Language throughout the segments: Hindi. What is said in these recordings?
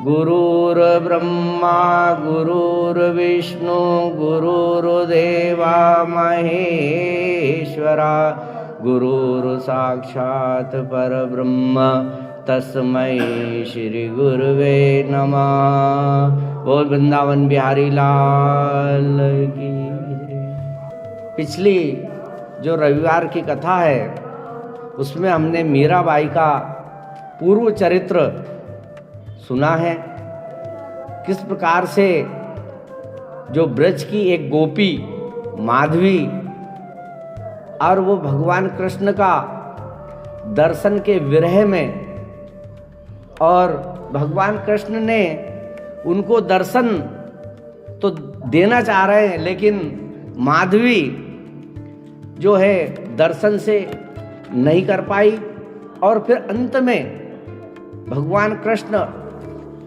गुरुर्ब्रह्मा गुरुर्विष्णु गुरुर्देवा महेश्वरा गुरुर्साक्षात् परब्रह्म तस्मै श्री गुरुवे नमः। बोल वृंदावन बिहारी लाल की। पिछली जो रविवार की कथा है उसमें हमने मीराबाई का पूर्व चरित्र सुना है, किस प्रकार से जो ब्रज की एक गोपी माधवी और वो भगवान कृष्ण का दर्शन के विरह में, और भगवान कृष्ण ने उनको दर्शन तो देना चाह रहे हैं लेकिन माधवी जो है दर्शन से नहीं कर पाई, और फिर अंत में भगवान कृष्ण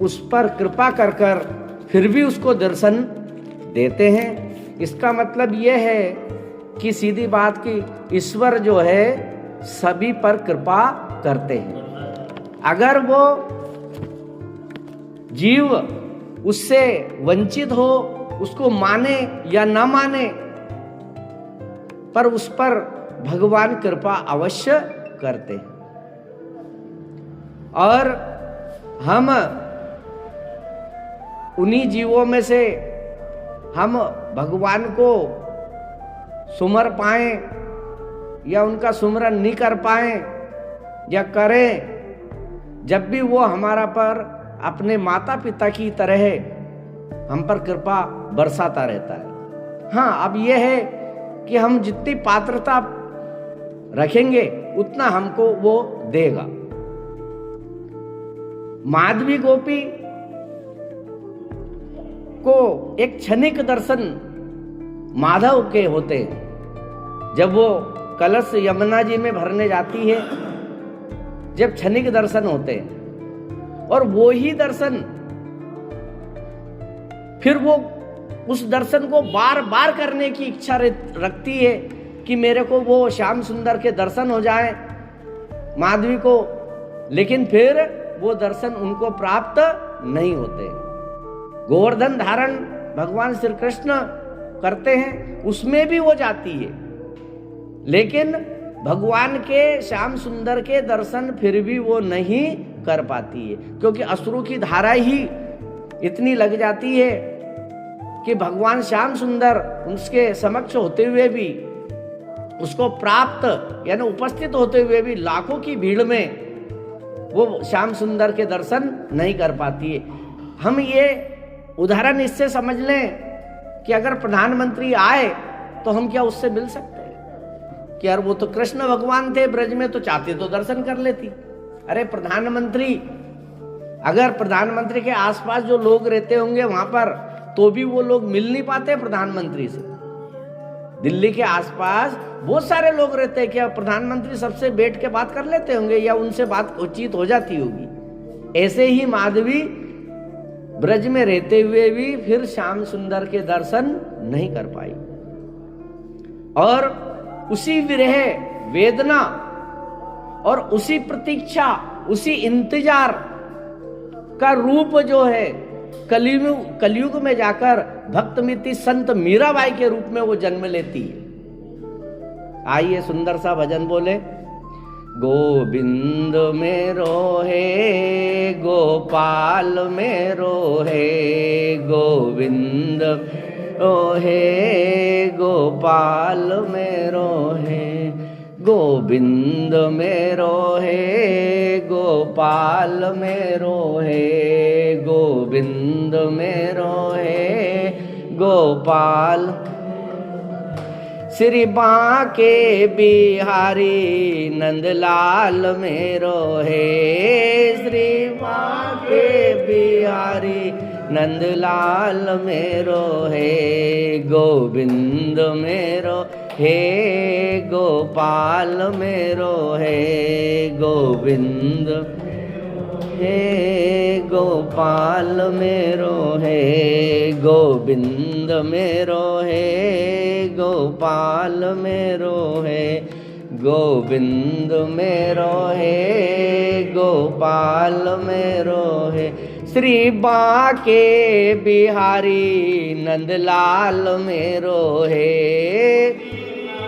उस पर कृपा कर कर फिर भी उसको दर्शन देते हैं। इसका मतलब यह है कि सीधी बात कि ईश्वर जो है सभी पर कृपा करते हैं। अगर वो जीव उससे वंचित हो, उसको माने या न माने, पर उस पर भगवान कृपा अवश्य करते हैं। और हम उन्हीं जीवों में से हम भगवान को सुमर पाएं या उनका सुमरन नहीं कर पाएं या करें, जब भी वो हमारा पर अपने माता पिता की तरह हम पर कृपा बरसाता रहता है। हाँ, अब यह है कि हम जितनी पात्रता रखेंगे उतना हमको वो देगा। माधवी गोपी को एक क्षणिक दर्शन माधव के होते हैं। जब वो कलश यमुना जी में भरने जाती है, जब क्षणिक दर्शन होते हैं, और वो ही दर्शन फिर वो उस दर्शन को बार बार करने की इच्छा रखती है कि मेरे को वो श्याम सुंदर के दर्शन हो जाए माधवी को, लेकिन फिर वो दर्शन उनको प्राप्त नहीं होते। गोवर्धन धारण भगवान श्री कृष्ण करते हैं, उसमें भी वो जाती है, लेकिन भगवान के श्याम सुंदर के दर्शन फिर भी वो नहीं कर पाती है, क्योंकि अश्रु की धारा ही इतनी लग जाती है कि भगवान श्याम सुंदर उसके समक्ष होते हुए भी, उसको प्राप्त यानी उपस्थित होते हुए भी लाखों की भीड़ में वो श्याम सुंदर के दर्शन नहीं कर पाती है। हम ये उदाहरण इससे समझ लें कि अगर प्रधानमंत्री आए तो हम क्या उससे मिल सकते हैं कि यार वो तो कृष्ण भगवान थे ब्रज में, तो चाहते तो दर्शन कर लेती। अरे प्रधानमंत्री, अगर प्रधानमंत्री के आसपास जो लोग रहते होंगे वहां पर, तो भी वो लोग मिल नहीं पाते प्रधानमंत्री से। दिल्ली के आसपास बहुत सारे लोग रहते हैं, क्या प्रधानमंत्री सबसे बैठ के बात कर लेते होंगे या उनसे बात उचित हो जाती होगी? ऐसे ही माधवी ब्रज में रहते हुए भी फिर श्याम सुंदर के दर्शन नहीं कर पाई, और उसी विरह वेदना और उसी प्रतीक्षा, उसी इंतजार का रूप जो है कलयुग में जाकर भक्तमिति संत मीराबाई के रूप में वो जन्म लेती है। आइए सुंदर सा भजन बोले। गोविंद मेरो है गोपाल मेरो है, गोविंद मेरो है गोपाल मेरो है, गोविंद मेरो है गोपाल मेरो है, गोविंद मेरो है गोपाल। श्री बांके बिहारी नंदलाल मेरो है, श्री बांके बिहारी नंदलाल मेरो है, गोविंद मेरो है गोपाल मेरो है, गोविंद हे गोपाल मेरो है, गोविंद मेरो है गोपाल मेरो है, गोविंद मेरो है गोपाल मेरो है। श्री बांके बिहारी नंदलाल मेरो है,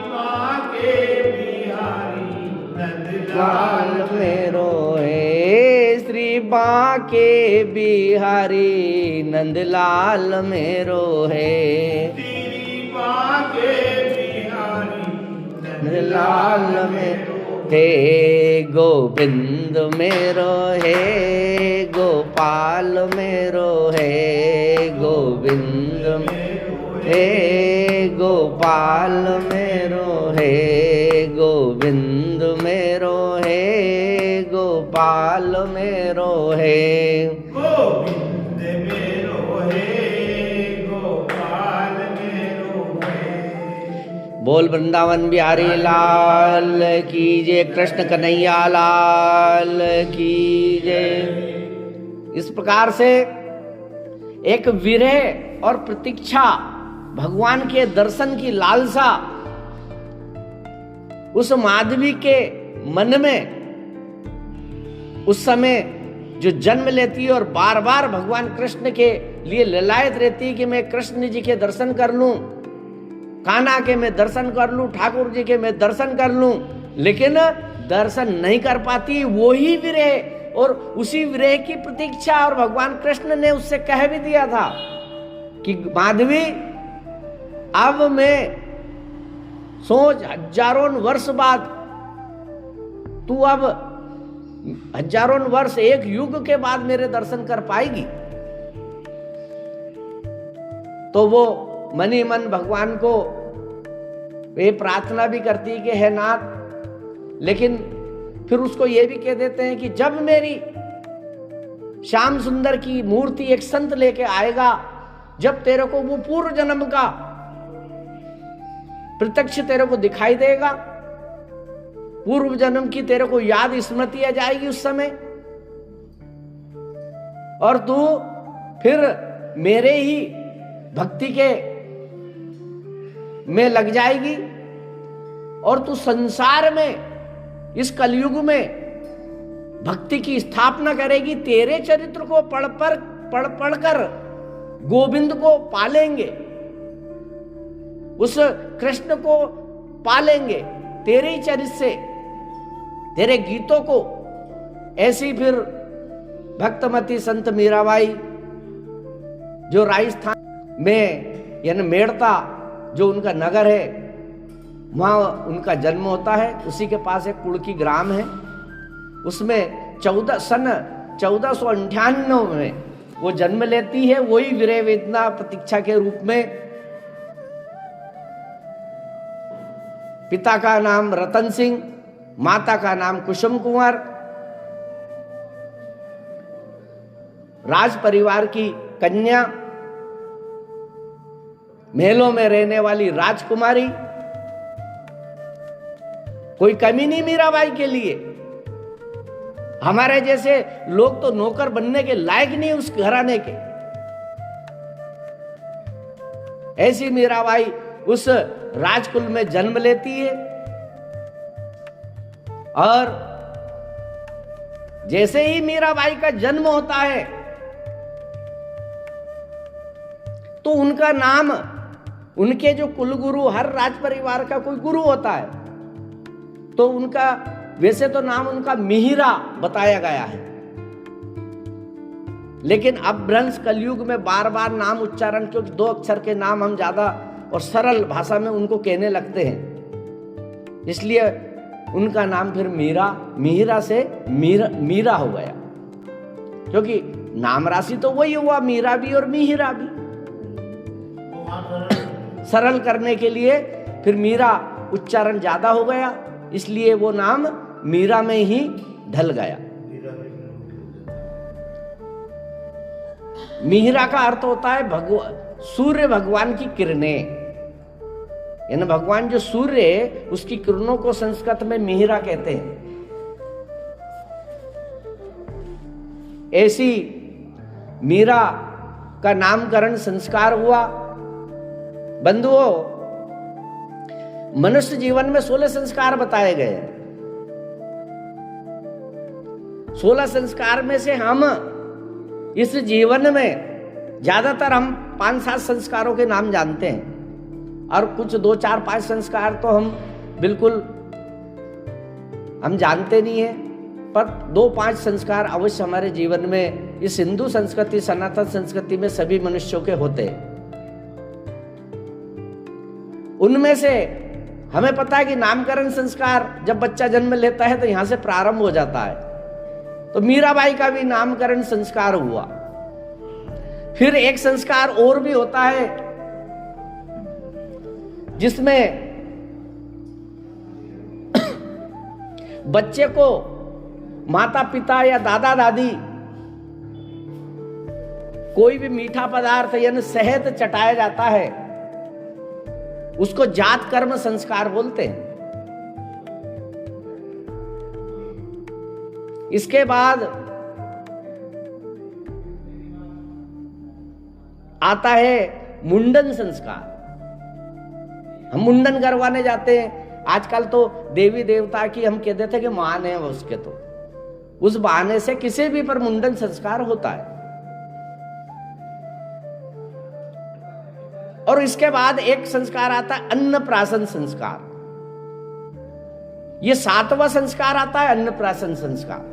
बांके बिहारी नंदलाल मेरो है, श्री बांके बिहारी नंदलाल मेरो है, श्री बांके बिहारी नंदलाल मेरो है, गोविंद मेरो है, गोपाल मेरो है, गोविंद मेरो है, गोपाल मेरो है, गोविंद मेरो है, गोपाल मेरो है, गोविंद मेरो है, गोपाल मेरो है। बोल वृंदावन बिहारी लाल की जय, कृष्ण कन्हैया लाल की जय। इस प्रकार से एक विरह और प्रतीक्षा, भगवान के दर्शन की लालसा उस माधवी के मन में उस समय जो जन्म लेती है और बार बार भगवान कृष्ण के लिए ललायत रहती है कि मैं कृष्ण जी के दर्शन कर लूं, कान्हा के मैं दर्शन कर लूं, ठाकुर जी के मैं दर्शन कर लूं, लेकिन दर्शन नहीं कर पाती। वही विरह और उसी विरह की प्रतीक्षा, और भगवान कृष्ण ने उससे कह भी दिया था कि माधवी अब मैं सोच, हजारों वर्ष बाद तू अब हजारों वर्ष, एक युग के बाद मेरे दर्शन कर पाएगी। तो वो मनी मन भगवान को वे प्रार्थना भी करती है कि हे नाथ, लेकिन फिर उसको ये भी कह देते हैं कि जब मेरी श्याम सुंदर की मूर्ति एक संत लेके आएगा, जब तेरे को वो पूर्व जन्म का प्रत्यक्ष तेरे को दिखाई देगा, पूर्व जन्म की तेरे को याद स्मृति आ जाएगी उस समय, और तू फिर मेरे ही भक्ति के में लग जाएगी, और तू संसार में इस कलयुग में भक्ति की स्थापना करेगी। तेरे चरित्र को पढ़कर गोविंद को पालेंगे, उस कृष्ण को पालेंगे तेरे ही चरित्र से, तेरे गीतों को। ऐसी फिर भक्तमती संत मीराबाई, जो राजस्थान में यानी मेड़ता जो उनका नगर है, वहाँ उनका जन्म होता है। उसी के पास एक कुड़की ग्राम है, उसमें 1498 में वो जन्म लेती है। वही विरह वेदना प्रतीक्षा के रूप में, पिता का नाम रतन सिंह, माता का नाम कुसुम कुंवर, राज परिवार की कन्या, महलों में रहने वाली राजकुमारी। कोई कमी नहीं मीराबाई के लिए। हमारे जैसे लोग तो नौकर बनने के लायक नहीं उस घराने के। ऐसी मीराबाई उस राजकुल में जन्म लेती है, और जैसे ही मीराबाई का जन्म होता है तो उनका नाम, उनके जो कुलगुरु, हर राज परिवार का कोई गुरु होता है, तो उनका वैसे तो नाम उनका मिहिरा बताया गया है, लेकिन अब भ्रंश कलयुग में बार बार नाम उच्चारण, क्योंकि 2 अक्षर के नाम हम ज्यादा और सरल भाषा में उनको कहने लगते हैं, इसलिए उनका नाम फिर मिहिरा से मीरा हो गया, क्योंकि नाम राशि तो वही हुआ, मीरा भी और मिहिरा भी। सरल करने के लिए फिर मीरा उच्चारण ज्यादा हो गया, इसलिए वो नाम मीरा में ही ढल गया। मिहिरा का अर्थ होता है सूर्य भगवान की किरणें, यानी भगवान जो सूर्य है उसकी किरणों को संस्कृत में मिहिरा कहते हैं। ऐसी मीरा का नामकरण संस्कार हुआ। बंधुओं, मनुष्य जीवन में 16 संस्कार बताए गए। 16 संस्कार में से हम इस जीवन में ज्यादातर हम 5-7 संस्कारों के नाम जानते हैं, और कुछ 2-4-5 संस्कार तो हम बिल्कुल हम जानते नहीं है, पर 2-5 संस्कार अवश्य हमारे जीवन में इस हिंदू संस्कृति, सनातन संस्कृति में सभी मनुष्यों के होते हैं। उनमें से हमें पता है कि नामकरण संस्कार जब बच्चा जन्म लेता है तो यहां से प्रारंभ हो जाता है। तो मीराबाई का भी नामकरण संस्कार हुआ। फिर एक संस्कार और भी होता है जिसमें बच्चे को माता पिता या दादा दादी कोई भी मीठा पदार्थ यानी शहद चटाया जाता है, उसको जात कर्म संस्कार बोलते हैं। इसके बाद आता है मुंडन संस्कार। हम मुंडन करवाने जाते हैं। आजकल तो देवी देवता की हम कहते थे कि मान है उसके, तो उस बहाने से किसी भी पर मुंडन संस्कार होता है। और इसके बाद एक संस्कार आता है अन्नप्राशन संस्कार। ये 7वां संस्कार आता है, अन्नप्राशन संस्कार।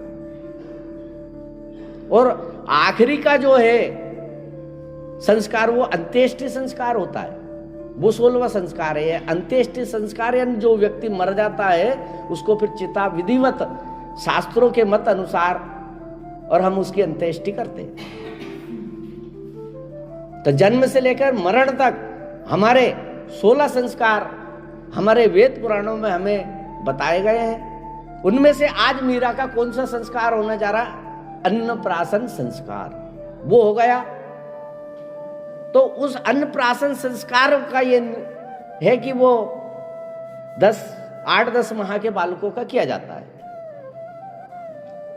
और आखिरी का जो है संस्कार वो अंत्येष्टि संस्कार होता है, वो 16वां संस्कार है। अंत्येष्टि संस्कार यानी जो व्यक्ति मर जाता है उसको फिर चिता विधिवत शास्त्रों के मत अनुसार और हम उसकी अंत्येष्टि करते हैं। तो जन्म से लेकर मरण तक हमारे 16 संस्कार हमारे वेद पुराणों में हमें बताए गए हैं। उनमें से आज मीरा का कौन सा संस्कार होने जा रहा? अन्नप्राशन संस्कार वो हो गया। तो उस अन्नप्राशन संस्कार का ये है कि वो 8-10 माह के बालकों का किया जाता है,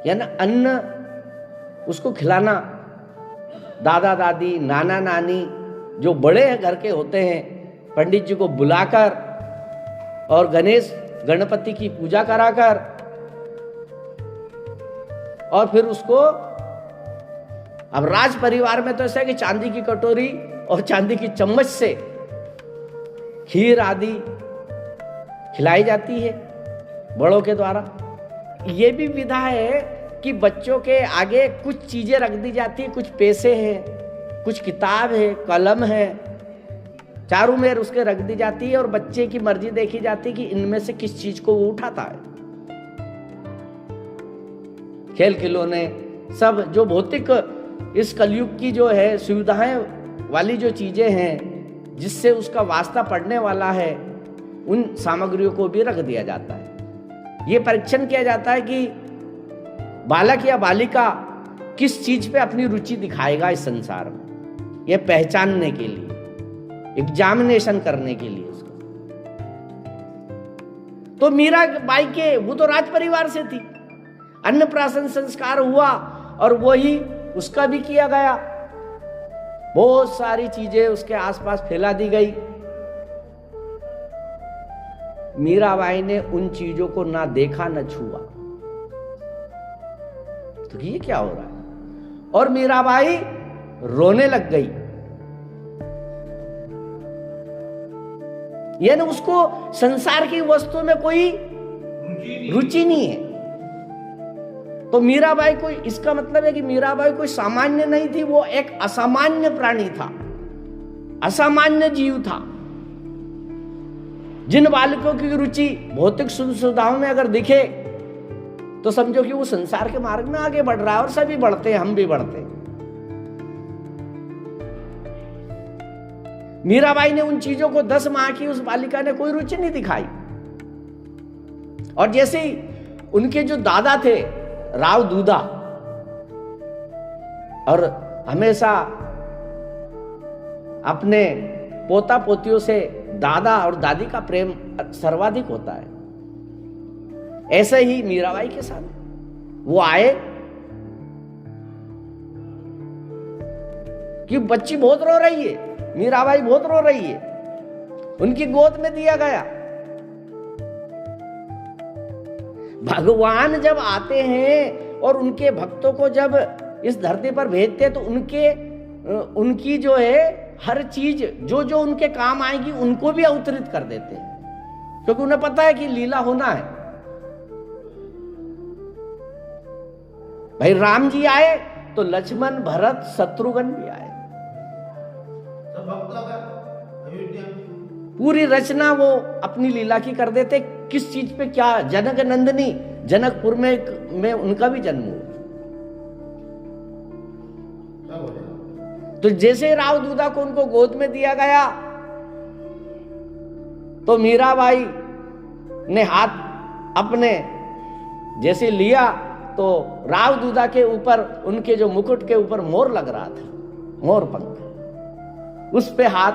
यानी अन्न उसको खिलाना। दादा दादी, नाना नानी जो बड़े घर के होते हैं, पंडित जी को बुलाकर और गणेश गणपति की पूजा कराकर और फिर उसको, अब राज परिवार में तो ऐसा है कि चांदी की कटोरी और चांदी की चम्मच से खीर आदि खिलाई जाती है बड़ों के द्वारा। ये भी विधा है कि बच्चों के आगे कुछ चीजें रख दी जाती है, कुछ पैसे हैं, कुछ किताब है, कलम है, चारों मेर उसके रख दी जाती है और बच्चे की मर्जी देखी जाती है कि इनमें से किस चीज को वो उठाता है। खेल खिलौने सब जो भौतिक इस कलयुग की जो है सुविधाएं वाली जो चीजें हैं जिससे उसका वास्ता पड़ने वाला है, उन सामग्रियों को भी रख दिया जाता है। ये परीक्षण किया जाता है कि बालक या बालिका किस चीज पे अपनी रुचि दिखाएगा इस संसार में, यह पहचानने के लिए, एग्जामिनेशन करने के लिए उसका। तो मीराबाई के वो तो राज परिवार से थी, अन्नप्राशन संस्कार हुआ और वही उसका भी किया गया। बहुत सारी चीजें उसके आसपास फैला दी गई। मीराबाई ने उन चीजों को ना देखा न छुआ। तो ये क्या हो रहा है? और मीराबाई रोने लग गई, यानी उसको संसार की वस्तु में कोई रुचि नहीं है। तो मीराबाई कोई, इसका मतलब है कि मीराबाई कोई सामान्य नहीं थी, वो एक असामान्य प्राणी था, असामान्य जीव था। जिन बालकों की रुचि भौतिक सुविधाओं में अगर दिखे तो समझो कि वो संसार के मार्ग में आगे बढ़ रहा है, और सभी बढ़ते हैं, हम भी बढ़ते हैं। मीराबाई ने उन चीजों को 10 माह की उस बालिका ने कोई रुचि नहीं दिखाई। और जैसे ही उनके जो दादा थे राव दूधा, और हमेशा अपने पोता पोतियों से दादा और दादी का प्रेम सर्वाधिक होता है, ऐसे ही मीराबाई के साथ वो आए कि बच्ची बहुत रो रही है, मीराबाई बहुत रो रही है, उनकी गोद में दिया गया। भगवान जब आते हैं और उनके भक्तों को जब इस धरती पर भेजते तो उनकी जो है हर चीज जो जो उनके काम आएगी उनको भी अवतरित कर देते हैं, क्योंकि उन्हें पता है कि लीला होना है। भाई राम जी आए तो लक्ष्मण भरत शत्रुघ्न भी आए, पूरी रचना वो अपनी लीला की कर देते। किस चीज पे क्या, जनक नंदिनी जनकपुर में उनका भी जन्म हुआ। तो जैसे राव दूधा को उनको गोद में दिया गया तो मीराबाई ने हाथ अपने जैसे लिया तो राव दूधा के ऊपर, उनके जो मुकुट के ऊपर मोर लग रहा था, मोर पंख, उस पे हाथ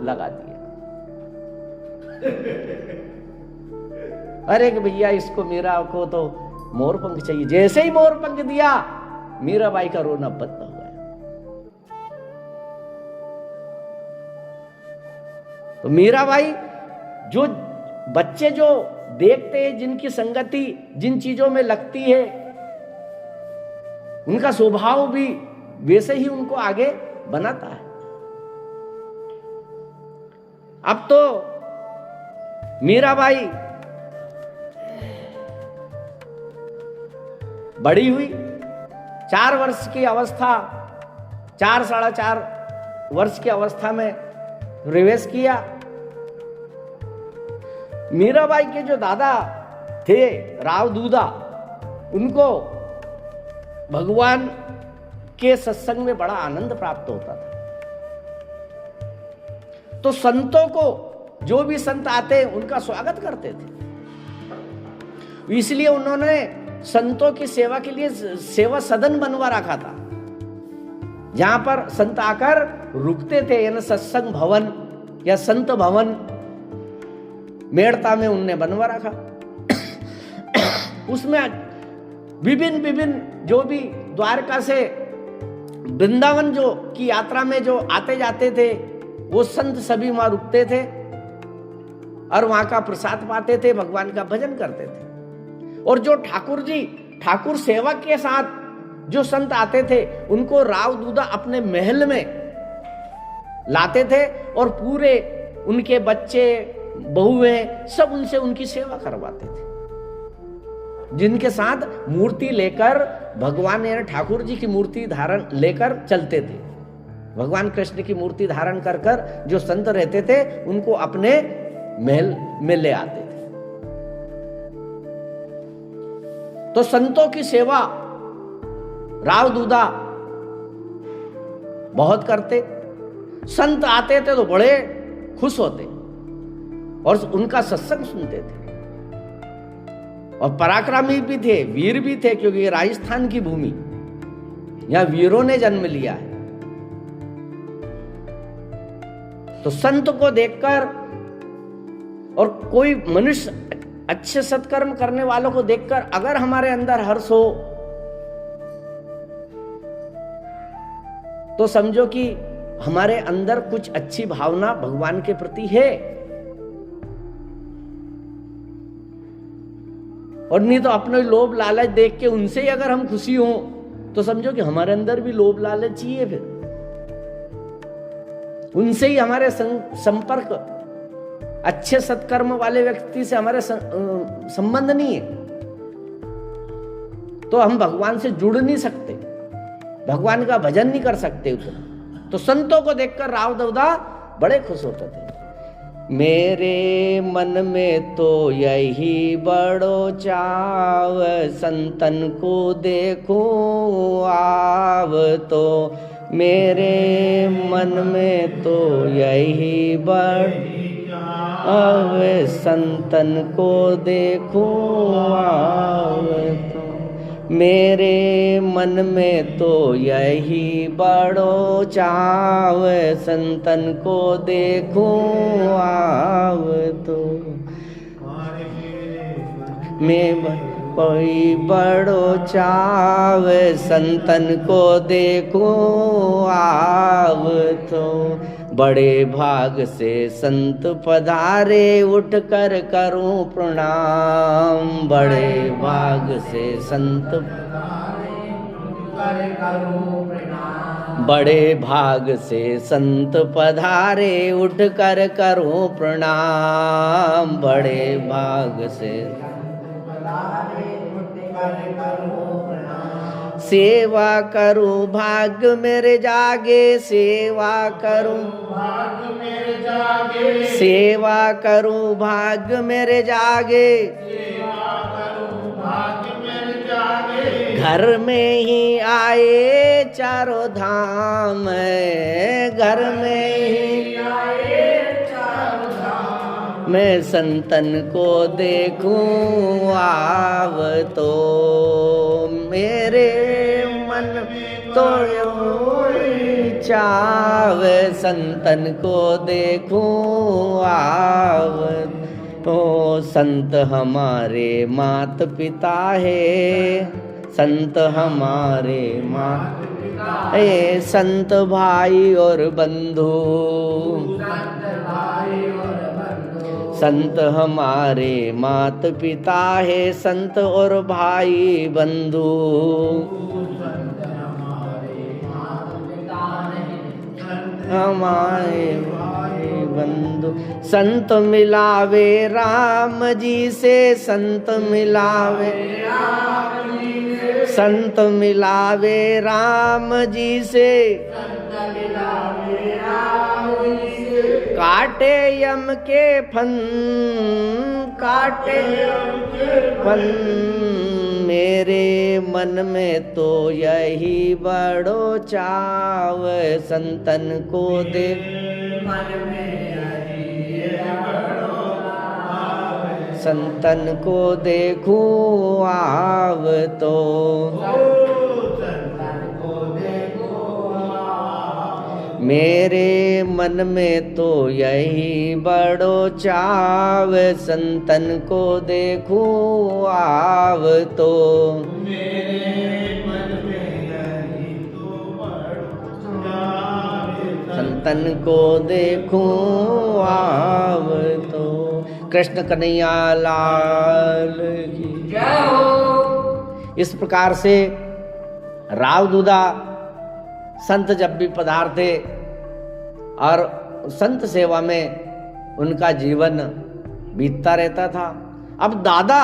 लगा दिया। अरे कि भैया इसको, मीरा को तो मोर पंख चाहिए। जैसे ही मोर पंख दिया मीराबाई का रोना बंद हो गया। तो मीराबाई, जो बच्चे जो देखते हैं, जिनकी संगति जिन चीजों में लगती है, उनका स्वभाव भी वैसे ही उनको आगे बनाता है। अब तो मीराबाई बड़ी हुई, 4 वर्ष की अवस्था, 4 साढ़े 4 वर्ष की अवस्था में प्रवेश किया। मीराबाई के जो दादा थे राव दूधा, उनको भगवान के सत्संग में बड़ा आनंद प्राप्त होता था। तो संतों को, जो भी संत आते उनका स्वागत करते थे, इसलिए उन्होंने संतों की सेवा के लिए सेवा सदन बनवा रखा था, जहां पर संत आकर रुकते थे, यानी सत्संग भवन या संत भवन मेड़ता में उनने बनवा रखा। उसमें विभिन्न जो भी द्वारका से वृंदावन जो की यात्रा में जो आते जाते थे, वो संत सभी वहां रुकते थे और वहां का प्रसाद पाते थे, भगवान का भजन करते थे। और जो ठाकुर सेवा के साथ जो संत आते थे, उनको राव दूधा अपने महल में लाते थे और पूरे उनके बच्चे बहुएं सब उनसे उनकी सेवा करवाते थे, जिनके साथ मूर्ति लेकर भगवान यानी ठाकुर जी की मूर्ति धारण लेकर चलते थे। भगवान कृष्ण की मूर्ति धारण कर कर जो संत रहते थे उनको अपने महल में ले आते थे। तो संतों की सेवा राव दूधा बहुत करते। संत आते थे तो बड़े खुश होते और उनका सत्संग सुनते थे, और पराक्रमी भी थे, वीर भी थे, क्योंकि ये राजस्थान की भूमि, यहां वीरों ने जन्म लिया है। तो संत को देखकर और कोई मनुष्य अच्छे सत्कर्म करने वालों को देखकर अगर हमारे अंदर हर्ष हो तो समझो कि हमारे अंदर कुछ अच्छी भावना भगवान के प्रति है। और नहीं तो अपने लोभ लालच देख के उनसे ही अगर हम खुशी हो तो समझो कि हमारे अंदर भी लोभ लालच ही है। फिर उनसे ही हमारे संपर्क, अच्छे सत्कर्म वाले व्यक्ति से हमारे संबंध नहीं है, तो हम भगवान से जुड़ नहीं सकते, भगवान का भजन नहीं कर सकते उतना। तो संतों को देखकर राव दूधा बड़े खुश होते थे। मेरे मन में तो यही बड़ो चाव, संतन को देखूं आव तो। मेरे मन में तो यही बड़ो आव, संतन को देखूं आव तो। मेरे मन में तो यही बड़ो चाव, संतन को देखूं आव तो। मैं कोई बड़ो चाव, संतन को देखूं आव तो। बड़े भाग से संत पधारे, उठ कर करूं प्रणाम। बड़े भाग से संत पधारे, बड़े भाग से संत पधारे उठ कर करो प्रणाम। बड़े भाग से सेवा करूं भाग्य मेरे जागे, सेवा करूं भाग्य मेरे जागे, सेवा करूं भाग्य मेरे जागे, सेवा करूं भाग्य मेरे जागे। घर में ही आए चारों धाम, घर में ही आए चारों धाम। मैं संतन को देखूं आव तो मेरे मन तो चाव, संतन को देखूं आव तो। संत हमारे मात पिता है, संत हमारे मात पिता है, संत भाई और बंधु, संत हमारे मात पिता है, संत और भाई बंधु। हमारे भाई बंधु। संत मिलावे राम जी से, संत मिलावे, संत मिलावे राम जी से, काटे यम के फन, काटे यम के फन। मेरे मन में तो यही बड़ो चाव, संतन को दे संतन को देखूं आव तो। मेरे मन में तो यही बड़ो चाव, संतन को देखूं आव तो। मेरे मन में यही तो बड़ो चाव, संतन को देखूं आव तो। कृष्ण कन्हैया लाल की जय हो। इस प्रकार से राव दूधा संत जब भी पधारते और संत सेवा में उनका जीवन बीतता रहता था। अब दादा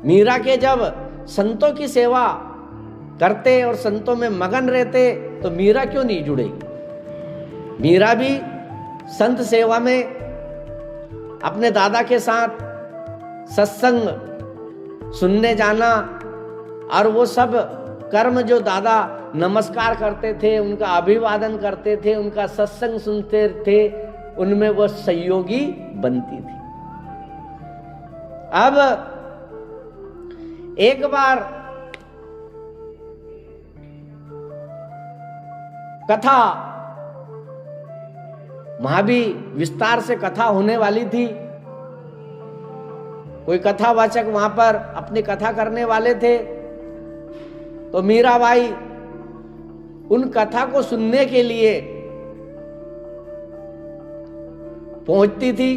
मीरा के जब संतों की सेवा करते और संतों में मगन रहते तो मीरा क्यों नहीं जुड़ेगी। मीरा भी संत सेवा में अपने दादा के साथ सत्संग सुनने जाना और वो सब कर्म जो दादा नमस्कार करते थे, उनका अभिवादन करते थे, उनका सत्संग सुनते थे, उनमें वो सहयोगी बनती थी। अब एक बार कथा वहां भी विस्तार से कथा होने वाली थी। कोई कथावाचक वहां पर अपनी कथा करने वाले थे, तो मीराबाई उन कथा को सुनने के लिए पहुंचती थी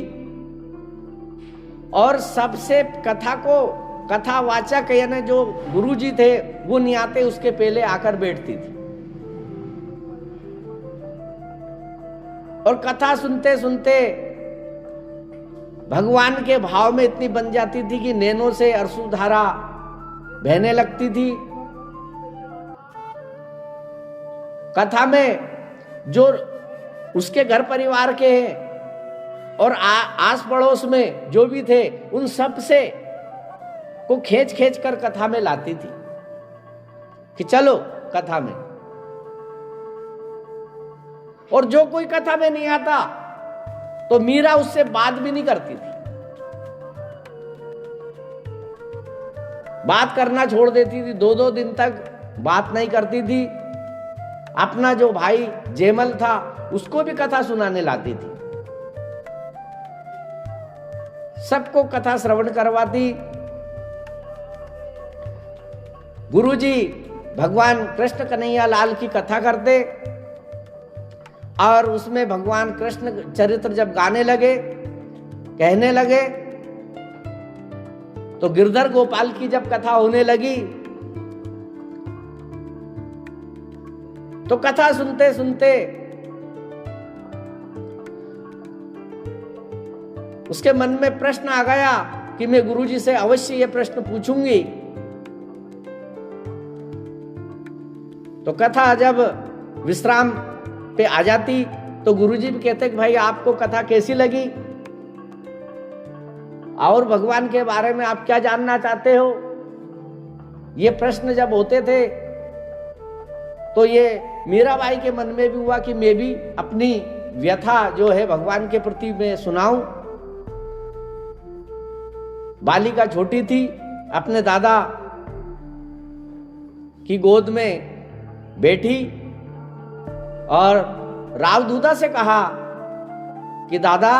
और सबसे कथा को कथावाचक यानी जो गुरुजी थे वो नहीं आते उसके पहले आकर बैठती थी और कथा सुनते सुनते भगवान के भाव में इतनी बन जाती थी कि नैनों से अश्रुधारा बहने लगती थी। कथा में जो उसके घर परिवार के हैं और आस पड़ोस में जो भी थे उन सब से को खींच खींच कर कथा में लाती थी कि चलो कथा में। और जो कोई कथा में नहीं आता तो मीरा उससे बात भी नहीं करती थी, बात करना छोड़ देती थी। 2-2 दिन तक बात नहीं करती थी। अपना जो भाई जेमल था उसको भी कथा सुनाने लाती थी, सबको कथा श्रवण करवाती। गुरुजी भगवान कृष्ण कन्हैया लाल की कथा करते और उसमें भगवान कृष्ण चरित्र जब गाने लगे, कहने लगे, तो गिरधर गोपाल की जब कथा होने लगी तो कथा सुनते सुनते उसके मन में प्रश्न आ गया कि मैं गुरुजी से अवश्य ये प्रश्न पूछूंगी। तो कथा जब विश्राम पे आ जाती तो गुरुजी भी कहते कि भाई आपको कथा कैसी लगी और भगवान के बारे में आप क्या जानना चाहते हो। ये प्रश्न जब होते थे तो ये मीराबाई के मन में भी हुआ कि मैं भी अपनी व्यथा जो है भगवान के प्रति मैं सुनाऊं। बालिका छोटी थी, अपने दादा की गोद में बैठी और रावदूता से कहा कि दादा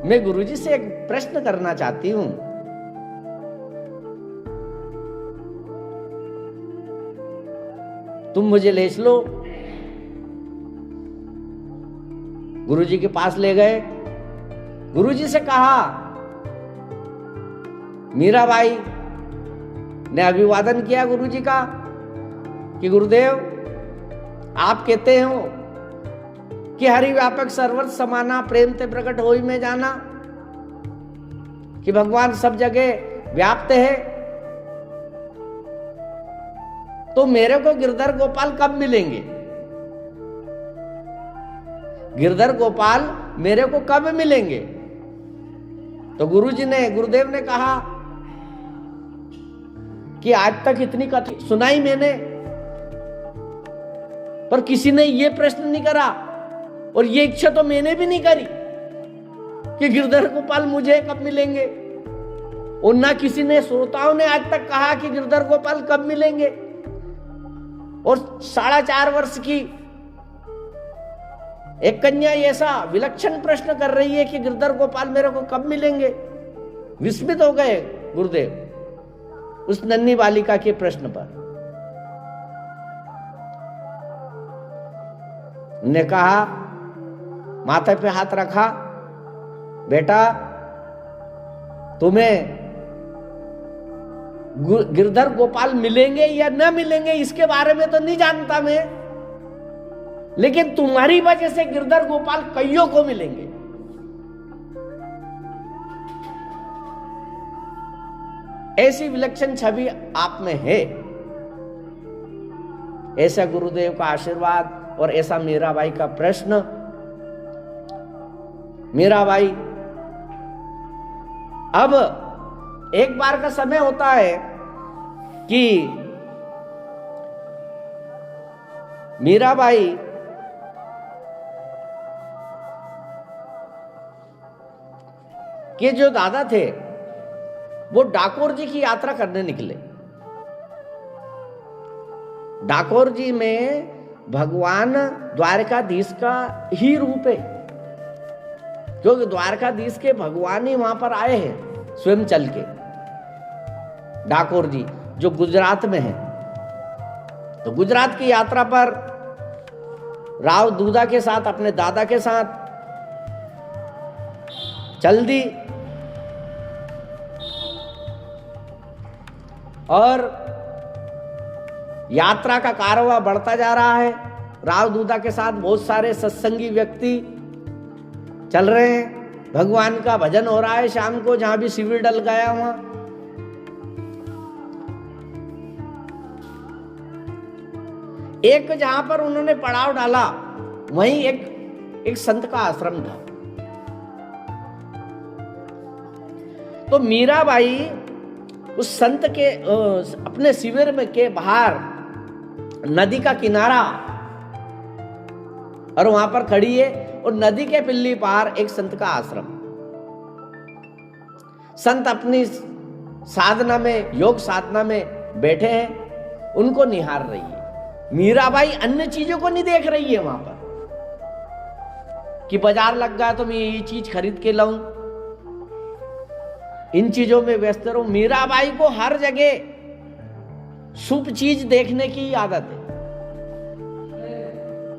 मैं गुरुजी से एक प्रश्न करना चाहती हूं। तुम मुझे ले चलो। गुरुजी के पास ले गए। गुरुजी से कहा, मीराबाई ने अभिवादन किया गुरुजी का कि गुरुदेव आप कहते हो कि हरि व्यापक सर्वत्र समाना प्रेम ते प्रकट होई में जाना, कि भगवान सब जगह व्याप्त है। तो मेरे को गिरधर गोपाल कब मिलेंगे? गिरधर गोपाल मेरे को कब मिलेंगे? तो गुरुदेव ने कहा कि आज तक इतनी कथा सुनाई मैंने, पर किसी ने ये प्रश्न नहीं करा और ये इच्छा तो मैंने भी नहीं करी कि गिरधर गोपाल मुझे कब मिलेंगे। और ना किसी ने श्रोताओं ने आज तक कहा कि गिरधर गोपाल कब मिलेंगे। और 4.5 वर्ष की एक कन्या ऐसा विलक्षण प्रश्न कर रही है कि गिरधर गोपाल मेरे को कब मिलेंगे। विस्मित हो गए गुरुदेव उस नन्ही बालिका के प्रश्न पर। ने कहा, माथे पे हाथ रखा, बेटा तुम्हें गिरधर गोपाल मिलेंगे या न मिलेंगे इसके बारे में तो नहीं जानता मैं, लेकिन तुम्हारी वजह से गिरधर गोपाल कईयों को मिलेंगे। ऐसी विलक्षण छवि आप में है। ऐसा गुरुदेव का आशीर्वाद और ऐसा मीराबाई का प्रश्न। मीराबाई, अब एक बार का समय होता है कि मीराबाई के जो दादा थे वो डाकोर जी की यात्रा करने निकले। डाकोर जी में भगवान द्वारकाधीश का ही रूप है, क्योंकि द्वारकाधीश के भगवान ही वहां पर आए हैं स्वयं चल के। डाकोर जी जो गुजरात में है, तो गुजरात की यात्रा पर राव दूधा के साथ अपने दादा के साथ चल दी और यात्रा का कारवां बढ़ता जा रहा है। राव दूधा के साथ बहुत सारे सत्संगी व्यक्ति चल रहे हैं। भगवान का भजन हो रहा है शाम को, जहां भी शिविर डल गया वहां। एक जहां पर उन्होंने पड़ाव डाला वहीं एक संत का आश्रम था। तो मीराबाई उस संत के अपने शिविर में के बाहर नदी का किनारा और वहां पर खड़ी है, और नदी के पिल्ली पार एक संत का आश्रम। संत अपनी साधना में, योग साधना में बैठे हैं, उनको निहार रही है। मीराबाई अन्य चीजों को नहीं देख रही है वहां पर कि बाजार लग गया तो मैं ये चीज खरीद के लाऊं, इन चीजों में व्यस्त रहूं। मीराबाई को हर जगह शुभ चीज देखने की आदत है।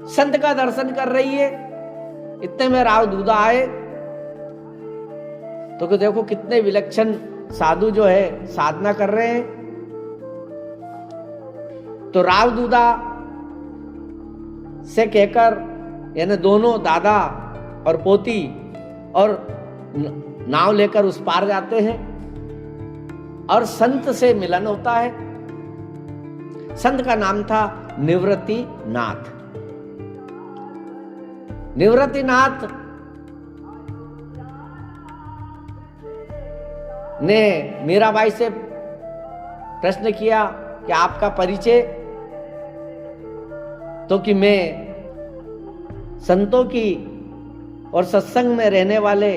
संत का दर्शन कर रही है। इतने में राव दूधा आए तो देखो कितने विलक्षण साधु जो है साधना कर रहे हैं। तो राव दूधा से कहकर, यानी दोनों दादा और पोती, और नाव लेकर उस पार जाते हैं और संत से मिलन होता है। संत का नाम था निवृत्ति नाथ। निवृत्ति नाथ ने मीराबाई से प्रश्न किया कि आपका परिचय, तो कि मैं संतों की और सत्संग में रहने वाले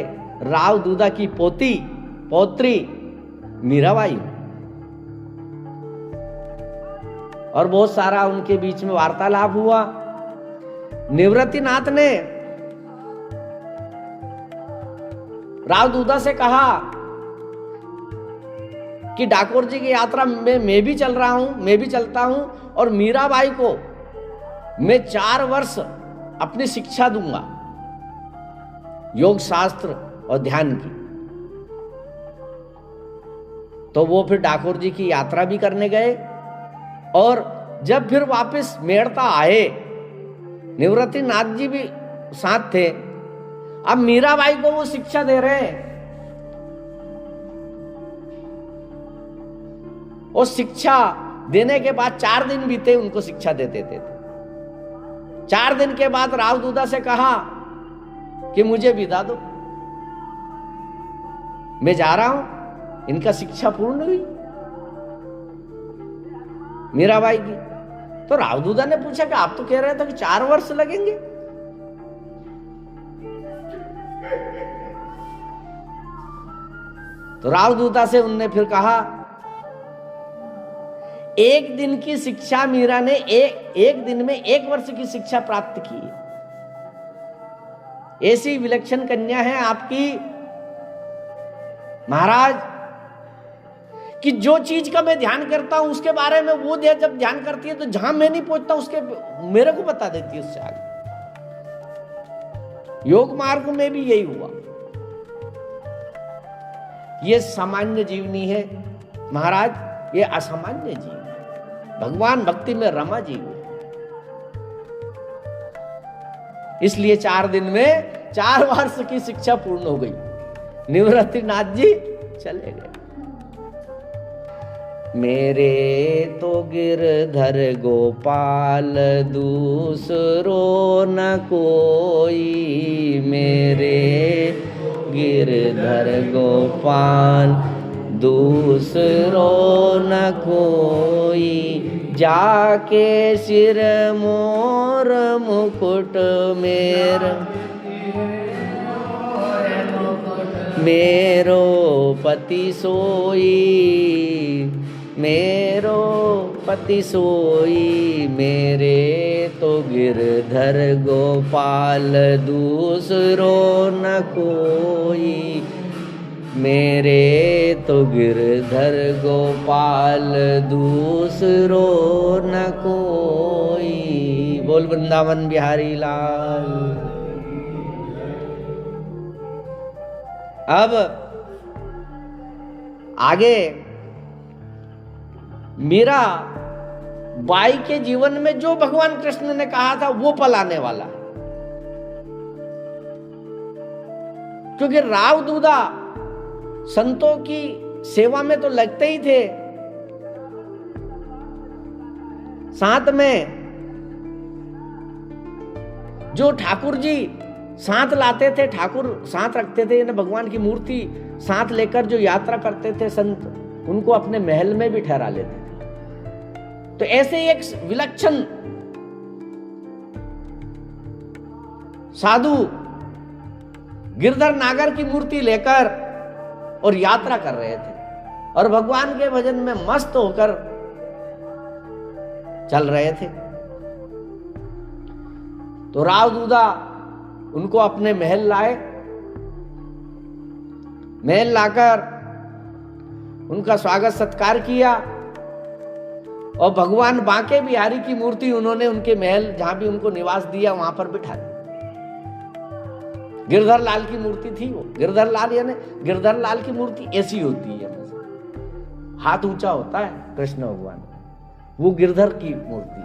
राव दूधा की पौत्री मीराबाई, और बहुत सारा उनके बीच में वार्तालाप हुआ। निवृत्तिनाथ ने राव दूधा से कहा कि ठाकुर जी की यात्रा में मैं भी चल रहा हूं, मैं भी चलता हूं, और मीराबाई को मैं 4 वर्ष अपनी शिक्षा दूंगा, योग शास्त्र और ध्यान की। तो वो फिर ठाकुर जी की यात्रा भी करने गए, और जब फिर वापस मेड़ता आए, निवृत्ति नाथ जी भी साथ थे। अब मीराबाई को वो शिक्षा दे रहे हैं, और शिक्षा देने के बाद 4 दिन बीते, उनको शिक्षा देते थे। 4 दिन के बाद राव दूधा से कहा कि मुझे विदा दो, मैं जा रहा हूं। इनका शिक्षा पूर्ण हुई मीराबाई की। तो राव दूधा ने पूछा कि आप तो कह रहे थे कि 4 वर्ष लगेंगे। तो राव दूधा से उनने फिर कहा, 1 दिन की शिक्षा मीरा ने एक दिन में 1 वर्ष की शिक्षा प्राप्त की। ऐसी विलक्षण कन्या है आपकी महाराज, कि जो चीज का मैं ध्यान करता हूं उसके बारे में वो जब ध्यान करती है, तो जहां मैं नहीं पहुंचता उसके मेरे को बता देती है उससे आगे। योग मार्ग में भी यही हुआ। ये सामान्य जीवनी है महाराज, ये असामान्य जीव, भगवान भक्ति में रमा जीव है। इसलिए 4 दिन में 4 वर्ष की शिक्षा पूर्ण हो गई। निवृत्ति नाथ जी चले गए। मेरे तो गिरधर गोपाल दूसरो न कोई, मेरे गिरधर गोपाल दूसरो न कोई, जाके सिर मोर मुकुट मेरो पति सोई, मेरो पति सोई, मेरे तो गिरधर गोपाल दूसरो न कोई, मेरे तो गिरधर गोपाल दूसरो न कोई। बोल वृंदावन बिहारी लाल। अब आगे मीरा बाई के जीवन में जो भगवान कृष्ण ने कहा था वो पल आने वाला, क्योंकि राव दूधा संतों की सेवा में तो लगते ही थे, साथ में जो ठाकुर जी साथ लाते थे, ठाकुर साथ रखते थे, यानी भगवान की मूर्ति साथ लेकर जो यात्रा करते थे संत, उनको अपने महल में भी ठहरा लेते थे। तो ऐसे एक विलक्षण साधु गिरधर नागर की मूर्ति लेकर और यात्रा कर रहे थे, और भगवान के भजन में मस्त होकर चल रहे थे। तो राव दूधा उनको अपने महल लाए, महल लाकर उनका स्वागत सत्कार किया, और भगवान बांके बिहारी की मूर्ति उन्होंने उनके महल जहां भी उनको निवास दिया वहां पर बिठा दी। गिरधर लाल की मूर्ति थी वो। गिरधर लाल यानी गिरधर लाल की मूर्ति ऐसी होती है, हाथ ऊंचा होता है कृष्ण भगवान, वो गिरधर की मूर्ति।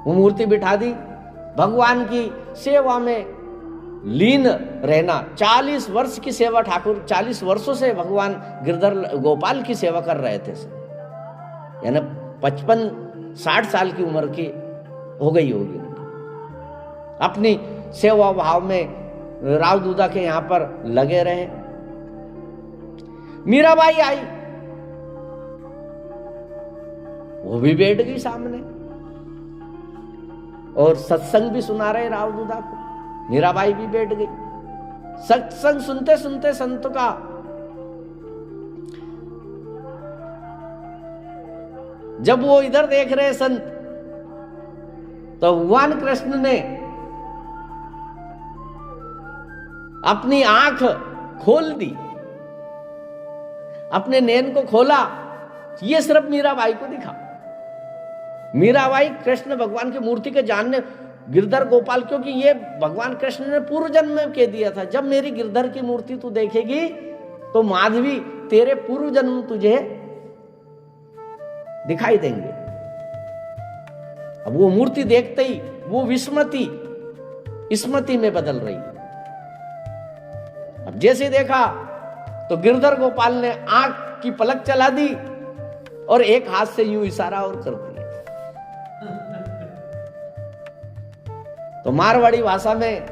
वो मूर्ति बिठा दी, भगवान की सेवा में लीन रहना। 40 वर्ष की सेवा ठाकुर, 40 वर्षों से भगवान गिरधर गोपाल की सेवा कर रहे थे, यानी 55-60 साल की उम्र की हो गई होगी। अपनी सेवा भाव में राव दूधा के यहां पर लगे रहे। मीराबाई आई, वो भी बैठ गई सामने और सत्संग भी सुना रहे राव दूधा को। मीराबाई भी बैठ गई। सत्संग सुनते सुनते संत का जब वो इधर देख रहे संत, तो भगवान कृष्ण ने अपनी आंख खोल दी, अपने नैन को खोला, ये सिर्फ मीराबाई को दिखा। मीराबाई कृष्ण भगवान की मूर्ति के जानने, गिरधर गोपाल, क्योंकि ये भगवान कृष्ण ने पूर्व जन्म में कह दिया था, जब मेरी गिरधर की मूर्ति तू देखेगी तो माधवी तेरे पूर्व जन्म तुझे दिखाई देंगे। अब वो मूर्ति देखते ही वो विस्मृति स्मृति में बदल रही है। अब जैसे देखा तो गिरधर गोपाल ने आंख की पलक चला दी और एक हाथ से यूं इशारा और कर दिया। तो मारवाड़ी भाषा में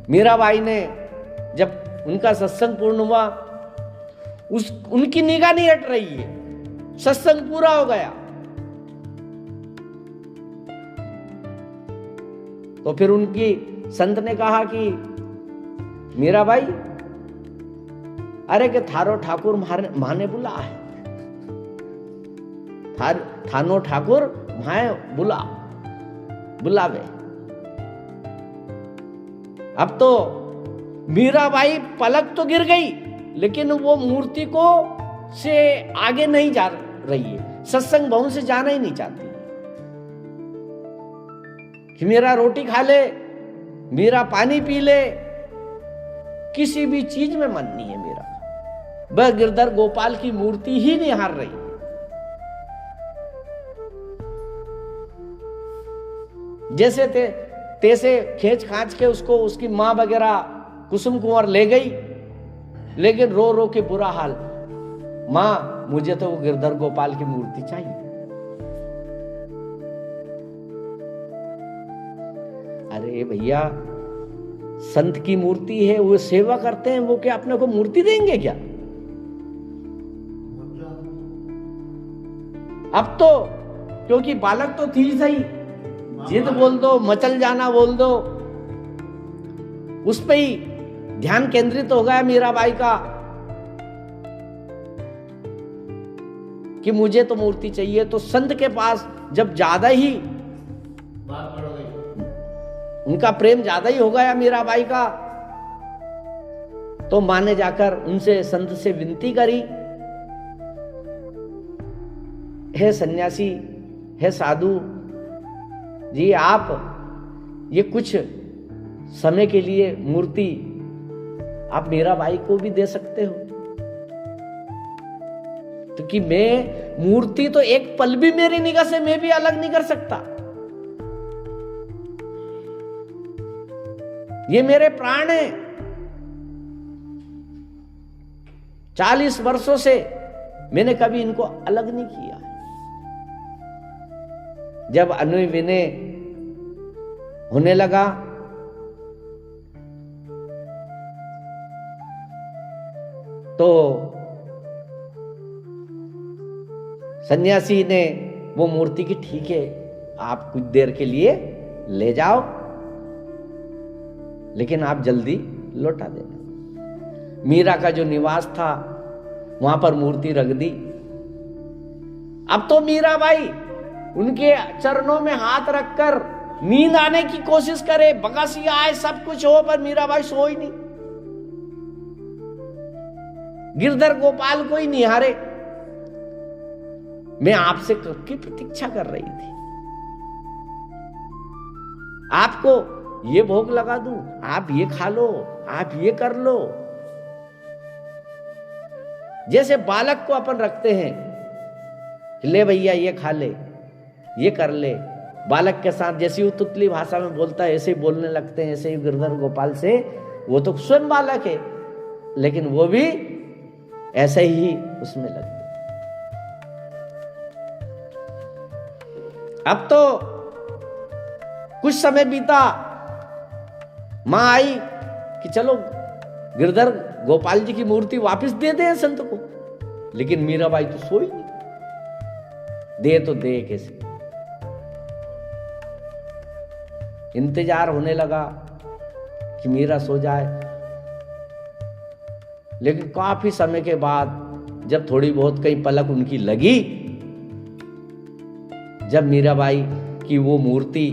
मीराबाई ने जब उनका सत्संग पूर्ण हुआ, उनकी निगाह नहीं हट रही है, सत्संग पूरा हो गया। तो फिर उनकी संत ने कहा कि मीराबाई, अरे के थारो ठाकुर माने बुला है, थानो ठाकुर माए बुलावे। अब तो मीराबाई पलक तो गिर गई, लेकिन वो मूर्ति को से आगे नहीं जा रही है, सत्संग भवन से जाना ही नहीं चाहती कि मेरा रोटी खा ले, मेरा पानी पी ले, किसी भी चीज में मन नहीं है मेरा, बस गिरधर गोपाल की मूर्ति ही निहार रही। जैसे तैसे खींच खांच के उसको उसकी मां वगैरह कुसुम कुंवर ले गई, लेकिन रो रो के बुरा हाल, मां मुझे तो वो गिरधर गोपाल की मूर्ति चाहिए। अरे भैया, संत की मूर्ति है, वो सेवा करते हैं, वो क्या अपने को मूर्ति देंगे क्या? अब तो क्योंकि बालक तो थी सही, जिद बोल दो, मचल जाना बोल दो, उस पे ही ध्यान केंद्रित हो गया मीराबाई का कि मुझे तो मूर्ति चाहिए। तो संत के पास जब ज्यादा ही बात बढ़ गई, उनका प्रेम ज्यादा ही हो गया मीराबाई का, तो माँ ने जाकर उनसे संत से विनती करी, हे सन्यासी, हे साधु जी, आप ये कुछ समय के लिए मूर्ति आप मीराबाई को भी दे सकते हो। तो कि मैं मूर्ति तो एक पल भी मेरी निगाह से मैं भी अलग नहीं कर सकता, ये मेरे प्राण है। 40 वर्षों से मैंने कभी इनको अलग नहीं किया। जब अनुय विनय होने लगा तो सन्यासी ने वो मूर्ति की, ठीक है आप कुछ देर के लिए ले जाओ, लेकिन आप जल्दी लौटा देना। मीरा का जो निवास था वहां पर मूर्ति रख दी। अब तो मीराबाई उनके चरणों में हाथ रखकर नींद आने की कोशिश करे, बगासी आए, सब कुछ हो, पर मीराबाई सो ही नहीं, गिरधर गोपाल को ही निहारे। मैं आपसे कब की प्रतीक्षा कर रही थी, आपको ये भोग लगा दूं, आप ये खा लो, आप ये कर लो। जैसे बालक को अपन रखते हैं, ले भैया ये खा ले, ये कर ले। बालक के साथ जैसी वो तुतली भाषा में बोलता है ऐसे ही बोलने लगते हैं। ऐसे ही गिरधर गोपाल से, वो तो स्वयं बालक है लेकिन वो भी ऐसे ही उसमें लग गए। अब तो कुछ समय बीता, मां आई कि चलो गिरधर गोपाल जी की मूर्ति वापस दे दे संत को, लेकिन मीराबाई तो सोई नहीं। दे तो दे कैसे? इंतजार होने लगा कि मीरा सो जाए, लेकिन काफी समय के बाद जब थोड़ी बहुत कई पलक उनकी लगी, जब मीराबाई की वो मूर्ति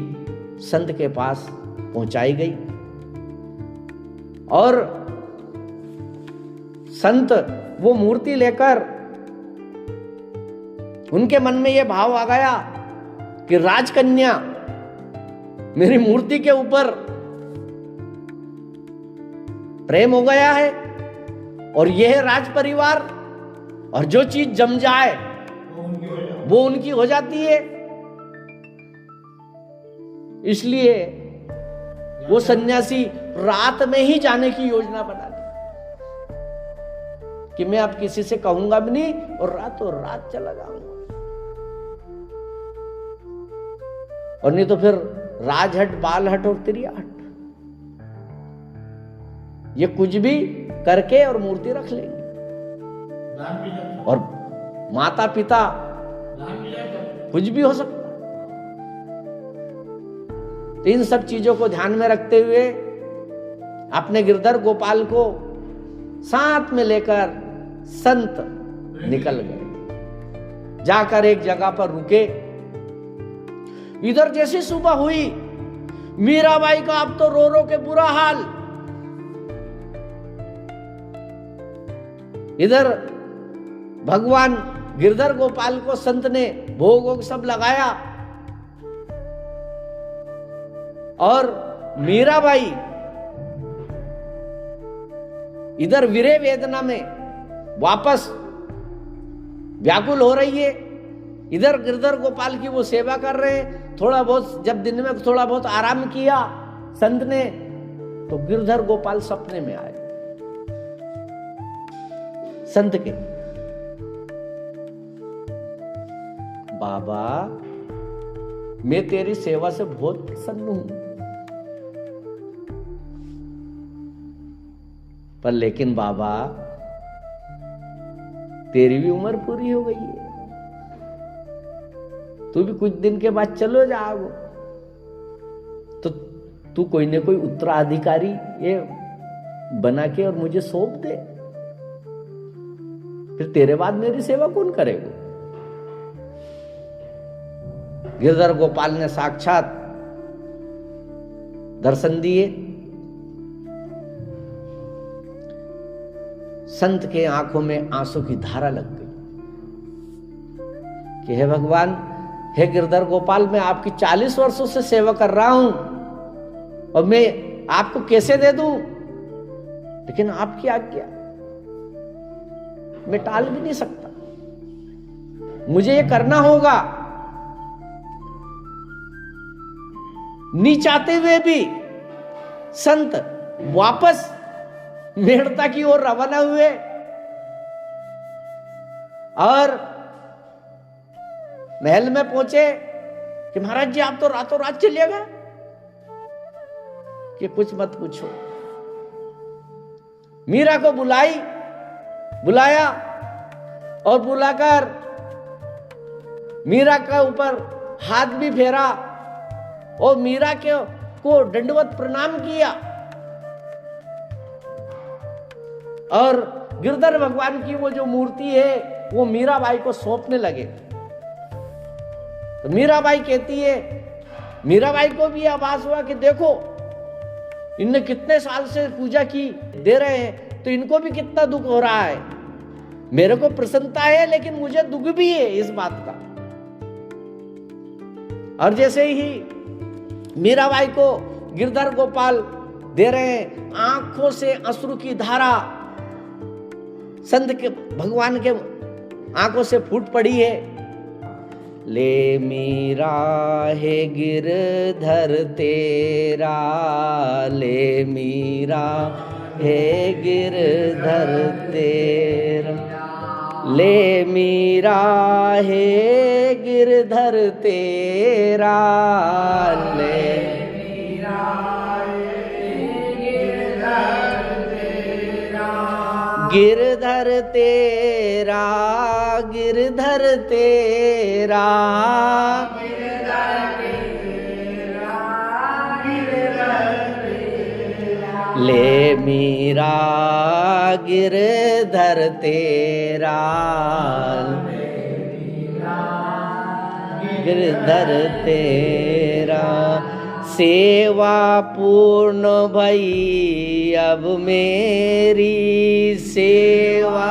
संत के पास पहुंचाई गई और संत वो मूर्ति लेकर, उनके मन में यह भाव आ गया कि राजकन्या मेरी मूर्ति के ऊपर प्रेम हो गया है और यह है राज परिवार, और जो चीज जम जाए वो उनकी हो जाती है। इसलिए वो सन्यासी रात में ही जाने की योजना बना ली कि मैं अब किसी से कहूंगा भी नहीं और रातों रात चला जाऊंगा। और नहीं तो फिर राजहट, बालहट और त्रियाहट, ये कुछ भी करके और मूर्ति रख लेंगे। और माता पिता कुछ भी हो सकता। तो इन सब चीजों को ध्यान में रखते हुए अपने गिरधर गोपाल को साथ में लेकर संत निकल गए। जाकर एक जगह पर रुके। इधर जैसी सुबह हुई, मीराबाई का अब तो रो रो के बुरा हाल। इधर भगवान गिरधर गोपाल को संत ने भोग वोग सब लगाया और मीराबाई इधर विरह वेदना में वापस व्याकुल हो रही है। इधर गिरधर गोपाल की वो सेवा कर रहे हैं। थोड़ा बहुत जब दिन में थोड़ा बहुत आराम किया संत ने, तो गिरधर गोपाल सपने में आए संत के। बाबा, मैं तेरी सेवा से बहुत प्रसन्न हूं, पर लेकिन बाबा तेरी भी उम्र पूरी हो गई है, तू भी कुछ दिन के बाद चलो जाओगे, तो तू कोई ना कोई उत्तराधिकारी ये बना के और मुझे सौंप दे, फिर तेरे बाद मेरी सेवा कौन करेगा। गिरधर गोपाल ने साक्षात दर्शन दिए। संत के आंखों में आंसू की धारा लग गई कि हे भगवान, हे गिरधर गोपाल, मैं आपकी 40 वर्षों से सेवा कर रहा हूं और मैं आपको कैसे दे दूं, लेकिन आपकी आज्ञा मैं टाल भी नहीं सकता, मुझे ये करना होगा। नी चाहते हुए भी संत वापस मेड़ता की ओर रवाना हुए और महल में पहुंचे कि महाराज जी आप तो रातों रात चले गए, कि कुछ मत पूछो। मीरा को बुलाया और बुलाकर मीरा का ऊपर हाथ भी फेरा और मीरा को दंडवत प्रणाम किया और गिरधर भगवान की वो जो मूर्ति है वो मीराबाई को सौंपने लगे। तो मीराबाई कहती है, मीराबाई को भी आभास हुआ कि देखो इनने कितने साल से पूजा की दे रहे हैं, तो इनको भी कितना दुख हो रहा है। मेरे को प्रसन्नता है लेकिन मुझे दुख भी है इस बात का। और जैसे ही मीराबाई को गिरधर गोपाल दे रहे हैं, आंखों से अश्रु की धारा संत के भगवान के आंखों से फूट पड़ी है। ले मीरा है गिरधर तेरा, ले मीरा है गिरधर तेरा, ले मीरा है गिरधर तेरा, ले गिरधर तेरा, गिरधर तेरा, ले मीरा गिरधर तेरा, गिरधर तेरा, सेवा पूर्ण भई अब मेरी, सेवा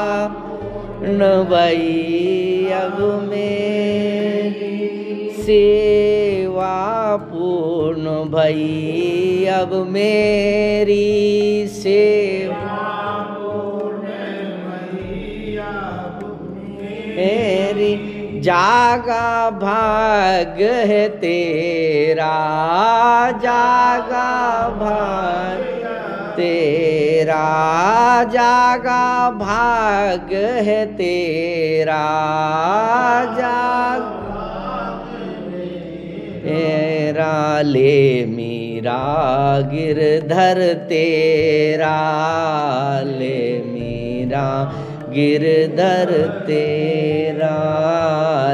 न भई अब मेरी, सेवा पूर्ण भई अब मेरी, सेवा मेरी, जागा भाग्य है तेरा, जागा भाग्य तेरा, जागा भाग्य है तेरा, जागा तेरा, ले मीरा गिरधर तेरा, ले मीरा गिरधर तेरा,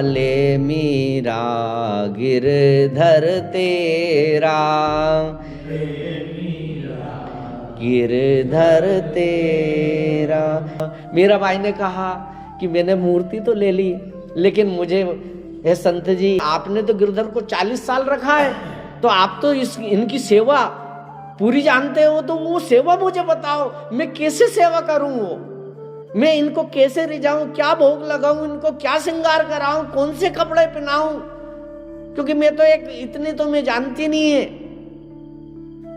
ले मीरा गिरधर तेरा, गिरधर तेरा। मीराबाई ने कहा कि मैंने मूर्ति तो ले ली, लेकिन मुझे हे संत जी, आपने तो गिरधर को 40 साल रखा है, तो आप तो इनकी सेवा पूरी जानते हो, तो वो सेवा मुझे बताओ, मैं कैसे सेवा करूं, वो मैं इनको कैसे रिझाऊं, क्या भोग लगाऊं, इनको क्या श्रृंगार कराऊं, कौन से कपड़े पहनाऊं, क्योंकि मैं तो इतनी तो मैं जानती नहीं है।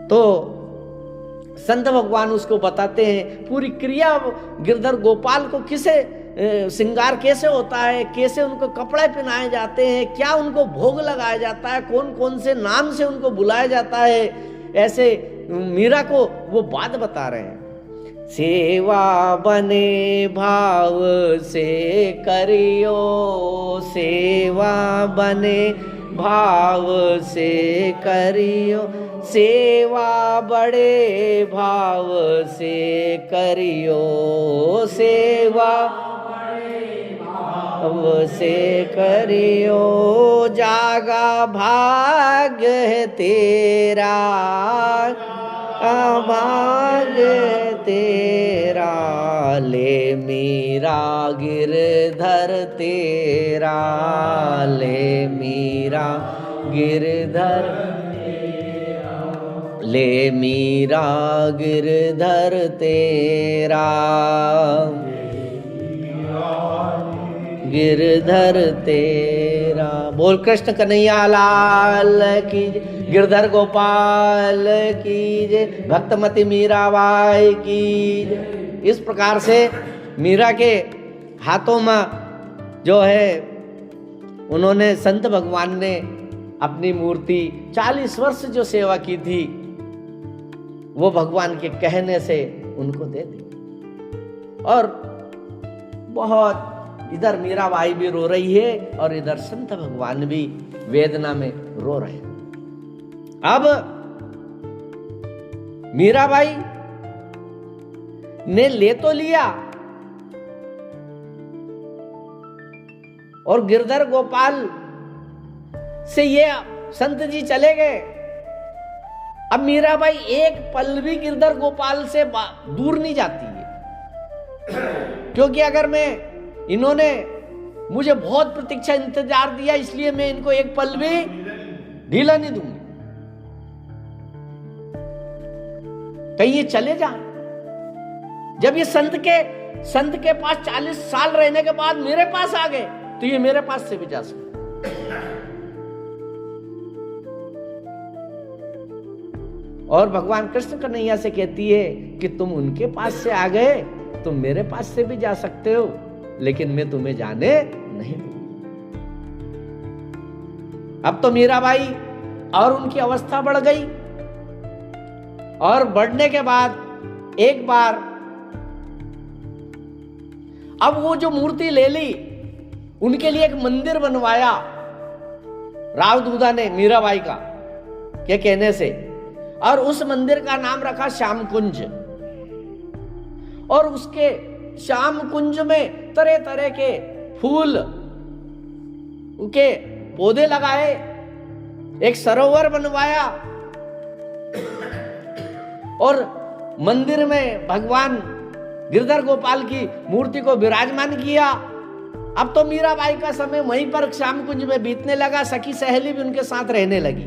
तो संत भगवान उसको बताते हैं पूरी क्रिया, गिरधर गोपाल को किसे श्रृंगार कैसे होता है, कैसे उनको कपड़े पहनाए जाते हैं, क्या उनको भोग लगाया जाता है, कौन कौन से नाम से उनको बुलाया जाता है, ऐसे मीरा को वो बात बता रहे हैं। सेवा बने भाव से करियो, सेवा बने भाव से करियो, सेवा बड़े भाव से करियो, सेवा भाव से करियो, जागा भाग्य है तेरा, भाग्य तेरा, ले मीरा गिरधर तेरा, ले मीरा गिरधर, ले मीरा गिरधर तेरा, गिरधर तेरा। बोल कृष्ण कन्हैया लाल की, गिरधर गोपाल की जय, भक्तमती मीराबाई की जय। इस प्रकार से मीरा के हाथों में जो है, उन्होंने संत भगवान ने अपनी मूर्ति 40 वर्ष जो सेवा की थी, वो भगवान के कहने से उनको दे दी। और बहुत इधर मीराबाई भी रो रही है और इधर संत भगवान भी वेदना में रो रहे हैं। अब मीराबाई ने ले तो लिया और गिरधर गोपाल से ये संत जी चले गए। अब मीराबाई एक पल भी गिरधर गोपाल से दूर नहीं जाती है, क्योंकि अगर मैं, इन्होंने मुझे बहुत प्रतीक्षा इंतजार दिया, इसलिए मैं इनको एक पल भी ढीला नहीं दूंगी, कहीं ये चले जाएं। जब ये संत के पास 40 साल रहने के बाद मेरे पास आ गए, तो ये मेरे पास से भी जा सकते। और भगवान कृष्ण कन्हैया से कहती है कि तुम उनके पास से आ गए, तुम मेरे पास से भी जा सकते हो, लेकिन मैं तुम्हें जाने नहीं दूंगी। अब तो मीराबाई और उनकी अवस्था बढ़ गई, और बढ़ने के बाद एक बार अब वो जो मूर्ति ले ली, उनके लिए एक मंदिर बनवाया राव दूधा ने मीराबाई का के कहने से, और उस मंदिर का नाम रखा श्याम कुंज। और उसके श्याम कुंज में तरह तरह के फूल के पौधे लगाए, एक सरोवर बनवाया, और मंदिर में भगवान गिरधर गोपाल की मूर्ति को विराजमान किया। अब तो मीराबाई का समय वहीं पर श्याम कुंज में बीतने लगा, सखी सहेली भी उनके साथ रहने लगी।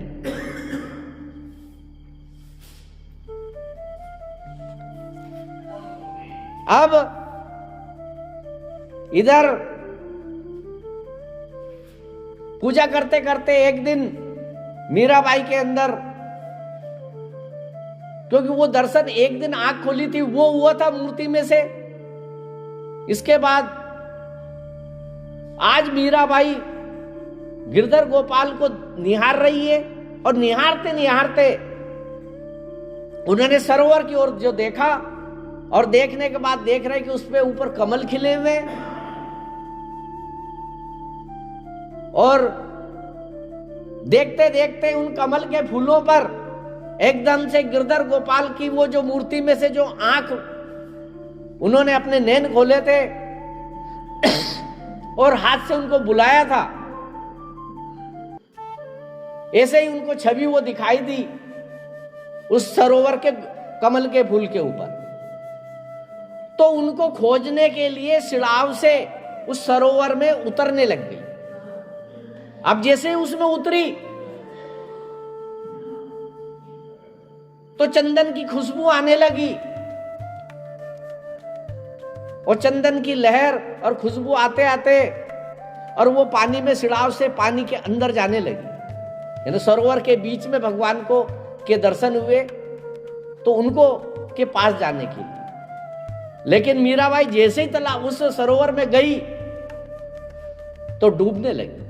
अब इधर पूजा करते करते एक दिन मीराबाई के अंदर, क्योंकि वो दर्शन एक दिन आंख खोली थी, वो हुआ था मूर्ति में से। इसके बाद आज मीराबाई गिरधर गोपाल को निहार रही है, और निहारते निहारते उन्होंने सरोवर की ओर जो देखा, और देखने के बाद देख रहे कि उस पे ऊपर कमल खिले हुए, और देखते देखते उन कमल के फूलों पर एकदम से गिरधर गोपाल की वो जो मूर्ति में से जो आंख उन्होंने अपने नैन खोले थे और हाथ से उनको बुलाया था, ऐसे ही उनको छवि वो दिखाई दी उस सरोवर के कमल के फूल के ऊपर। तो उनको खोजने के लिए सिड़ाव से उस सरोवर में उतरने लग गई। अब जैसे उसमें उतरी तो चंदन की खुशबू आने लगी, और चंदन की लहर और खुशबू आते आते और वो पानी में सिड़ाव से पानी के अंदर जाने लगी। यानी सरोवर के बीच में भगवान को के दर्शन हुए तो उनको के पास जाने के लिए। लेकिन मीराबाई जैसे ही तालाब उस सरोवर में गई तो डूबने लगी।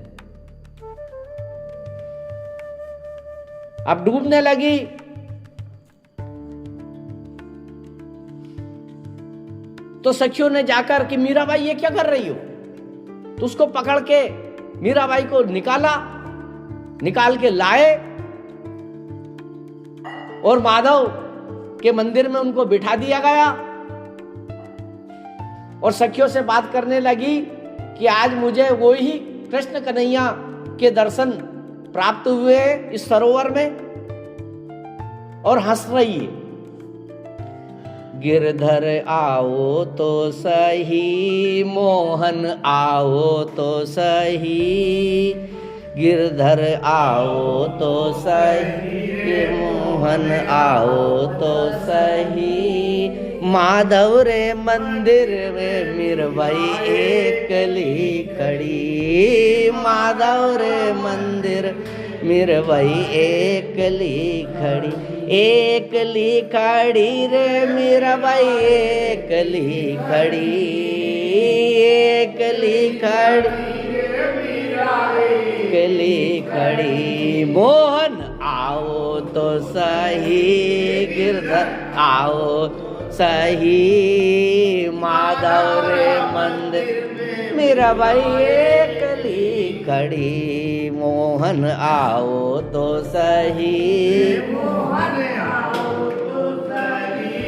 अब डूबने लगी तो सखियों ने जाकर कि मीराबाई ये क्या कर रही हो, तो उसको पकड़ के मीराबाई को निकाल के लाए, और माधव के मंदिर में उनको बिठा दिया गया, और सखियों से बात करने लगी कि आज मुझे वो ही कृष्ण कन्हैया के दर्शन प्राप्त हुए इस सरोवर में, और हंस रही है। गिरधर आओ तो सही, मोहन आओ तो सही, गिरधर आओ तो सही, मोहन आओ तो सही, माधव रे मंदिर में मीराबाई एकली खड़ी, माधव रे मंदिर मीराबाई एकली खड़ी, एकली खड़ी रे मीराबाई एकली खड़ी, एकली खड़ी एकली खड़ी, मोहन आओ तो सही, गिरधर आओ सही, माधव रे मंदिर मीराबाई एकली खड़ी, मोहन आओ तो सही, मोहन आओ तो सही,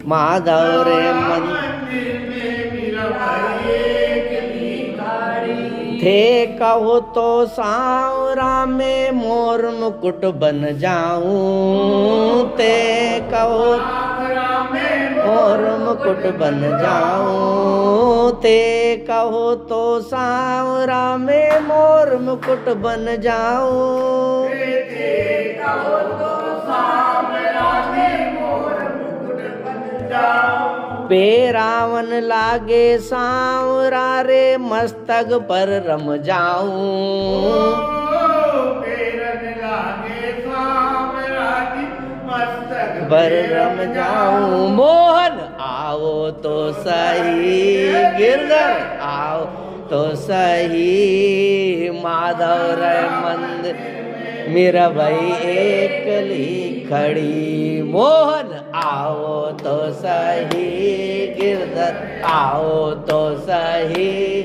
माधव रे मंदिर में मीराबाई एकली खड़ी, थे कहो तो सांवरा में मोर मुकुट बन जाऊं, ते कहो मोर मुकुट बन जाऊं, ते कहो तो सांवरा में मोर मुकुट बन जाऊं, ते कहो तो सांवरा में मोर मुकुट बन जाऊं, पे रावण लागे सांवरा रे मस्तक पर रम जाऊं, पर रम जाऊं, मोहन आओ तो सही, गिरधर आओ तो तो सही, माधव रे मंदिर मेरा भाई एकली खड़ी। मोहन आओ तो सही, गिरधर आओ तो सही,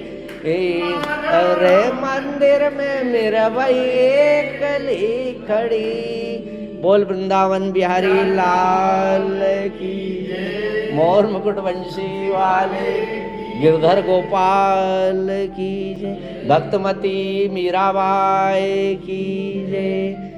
अरे मंदिर में मेरा भाई एकली खड़ी। बोल वृंदावन बिहारी लाल की, मोर मुकुट वंशी वाले गिरधर गोपाल की जय, भक्तमती मीराबाई की जय।